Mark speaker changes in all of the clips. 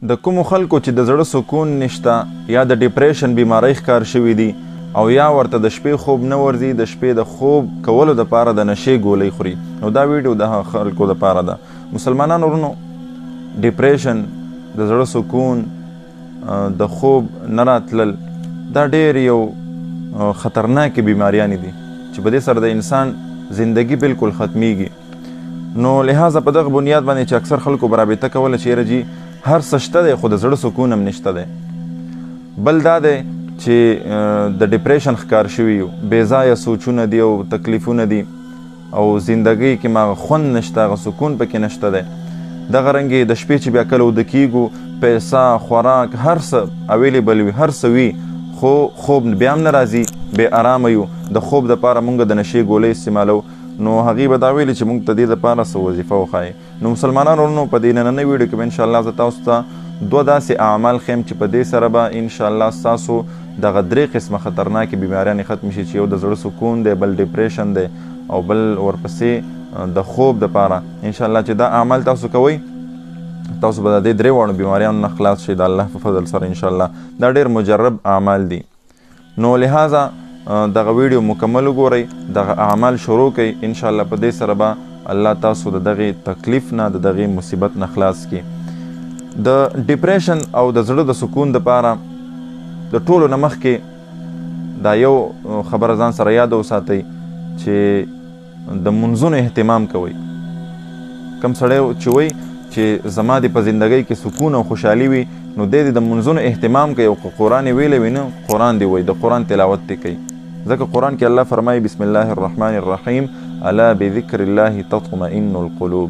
Speaker 1: د کومو خلکو چې د زړه سکون نشته یا د ډپریشن بیماری ښکار شوي دي او یا ورته د شپې خوب نه ورځي، د شپې د خوب کولو دپاره د نشې ګولۍ خوري. نو دا ویډیو د هغه خلکو دپاره ده. مسلمانانو ورونو، ډپریشن، د زړه سکون، د خوب نه راتلل، دا ډېر یو خطرناکې بیماریانې دي چې په دې سره د انسان زندگی بالکل ختمیږي. نو لحاظه په دغه بنیاد باندې چې اکثر خلکو به رابطه کوله چې یاره جي هر څه شته دی خو د زړه سکون هم نشته دی. بل دا دی چې د ډپریشن ښکار شوي یو، بېځایه سوچونه دي او تکلیفونه دي او زندګۍ کې ما خوند نشته، هغه سکون پکې نشته دی. دغه رنګې د شپې چې بیا کله وده کېږو، پیسه، خوراک، هر څه اویلیبل وي، هر څه وي، خو خوب بیا هم نه راځي، بې ارامه یو. د خوب دپاره مونږ د نشې ګولۍ استعمالو. نو هغې به دا ویلي چې مونږ ته دې دپاره څه وظیفه وښایي. نو مسلمانانو ورونو، په دې نننۍ ویډیو کې به انشاءالله زه تاسو ته دوه داسې اعمال ښیم چې په دې سره به انشاءالله ستاسو دغه درې قسمه خطرناکې بیماریانې ختم شي، چې یو د زړه سکون دی، بل ډپریشن دی او بل ورپسې د خوب دپاره. انشاءالله چې دا اعمال تاسو کوئ، تاسو به د دې درې واړو بیماریانو نه خلاص شئ د الله په فضل سره انشاءالله. دا ډېر مجرب اعمال دي. نو لحاظه دغه ویډیو مکمل وګورئ، دغه اعمال شروع کړئ. انشاءالله په دې سره به الله تاسو د دغې تکلیف نه، د دغې مصیبت نه خلاص کړي. د ډپریشن او د زړه د سکون دپاره د ټولو نه مخکې دا یو خبره ځان سره یاد وساتئ چې د منځونو اهتمام کوئ. کم سړی چې وایي چې زما د په زندګۍ کې سکون او خوشحالي وي، نو دی د منځونو اهتمام کوي. او قرآن یې ویلی وي نه، قرآن دی وایي، د قرآن تلاوت دی کوي. ځکه قرآن کې الله فرمایي بسم الله الرحمن الرحیم الا بذکر الله تطمئن القلوب.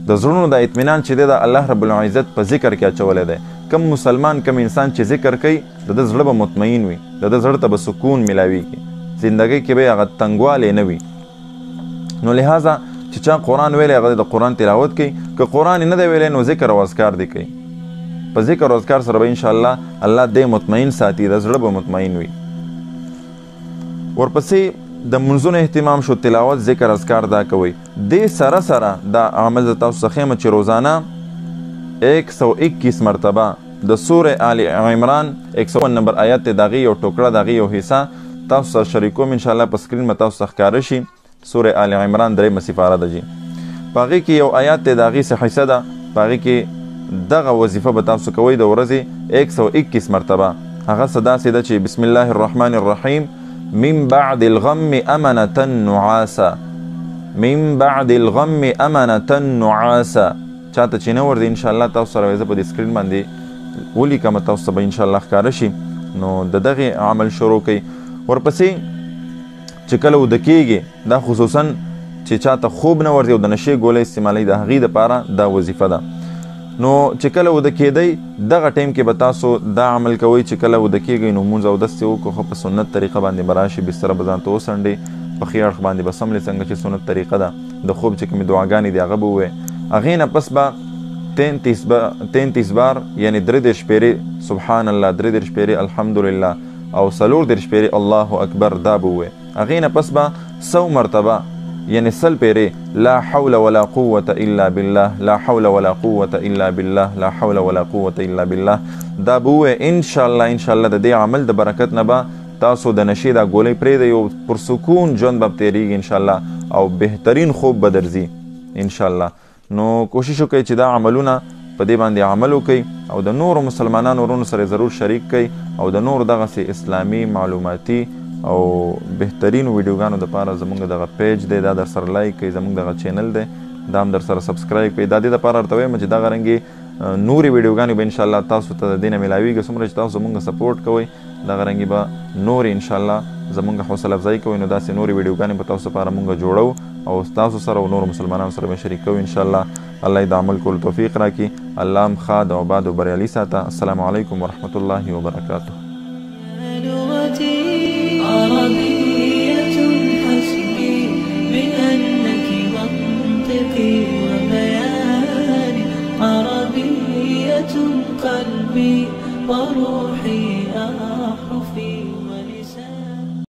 Speaker 1: د زړونو د اطمینان چې دی د الله رب العزت په ذکر کې اچولی دی. کم مسلمان، کم انسان چې ذکر کوي، د ده زړه به مطمئن وي، د ده زړه ته به سکون میلاویږي، زندګۍ کې به یې هغه تنګوالی نه وي. نو لحاظه چې چا قرآن ویلی هغه د قرآن تلاوت کوي، که قرآن یې نه دی ویلی نو ذکر او اذکار دی کوي. په ذکر او اذکار سره به انشاءالله الله دی مطمئن ساتي، د زړه به مطمئن وي. ورپسې د منځونو اهتمام شو، تلاوت، ذکر، اذکار دا کوئ. دې سره سره دا عمل د تاسو څخه یم چې روزانه 121 مرتبه د سوره آل عمران 101 نمبر آیت دی، د هغې یو ټوکړه، د هغې یو حصه تاسو سره شریکوم. انشاءالله په سکرین به تاسو ته ښکاره شي. سوره آل عمران 3 سپاره ده جي. په هغې کې یو آیات دی، د هغې څه حصه ده، په هغې کې دغه وظیفه به تاسو کوئ د ورځې 121 مرتبه. هغه څه داسې ده چې بسم الله الرحمن الرحیم من بعد الغم امنة نعاسا، من بعد الغم امنة نعاسا. چاته چې نه ورځي انشاءالله تاسو سره زه په دې سکرین باندې ولیکم، تاسو ته به انشاءالله ښکاره شي. نو د دغې عمل شروع کوئ. ورپسې چې کله وده کېږي، دا خصوصا چې چاته خوب نه ورځي او د نشې ګوله استعمالوي، د هغې دپاره دا وظیفه ده. نو چې کله وده کېدی، دغه ټایم کې به تاسو دا عمل کوئ چې کله وده کېږئ نو مونځ اودس یې وکړو، ښه په سنت طریقه باندې به راشي، بستره به ځان ته وڅنډئ، په ښي اړخ باندې به څملې څنګه چې سنت طریقه ده. د خوب چې کومې دعاګانې دي هغه به ووایې. هغې نه پس به 33 بار یعنې 33 شپېرې سبحان الله، 33 شپېرې الحمدلله او 34 شپېرې الله اکبر دا به ووایې. هغې نه پس به 100 مرتبه یعنی 100 پیرې لا حول ولا قوة الا بالله، لا حول ولا قوة الا بالله، لا حول ولا قوة الا بالله دا به ووایې. انشاءالله د دې عمل د برکت نه به تاسو د نشې دا ګولۍ پرېږدئ او پر سکون ژوند به تېرېږي انشاءالله او بهترین خوب به درځي انشاءالله. نو کوشش وکړئ چې دا عملونه په دې باندې عمل وکړئ او د نورو مسلمانانو ورونو سره ضرور شریک کړئ او د نورو دغسې اسلامي معلوماتي او بهترین ویډیوګانو دپاره زمونږ دغه پیج دی، دا در سره لایک کړئ، زمونږ دغه چینل دی دا هم در سره سبسکرایب کړئ. دا دې دپاره ورته وایم چې دغه رنګې نورې ویډیوګانې به انشاءالله تاسو ته د دې نه میلاویږي. څومره چې تاسو زمونږ سپورټ کوئ دغه رنګې به نورې انشاءالله زمونږ حوصله افزایي کوئ. نو داسې نورې ویډیوګانې به تاسو لپاره مونږ جوړو او تاسو سره او نورو مسلمانانو سره به شریک کوو انشاءالله. الله یې د عمل کولو توفیق راکړي. الله هم ښاد او آباد او بریالي ساته. السلام علیکم ورحمة الله وبرکاته. عربية حسبي بأنك منطقي وبياني، عربية قلبي وروحي أحرفي.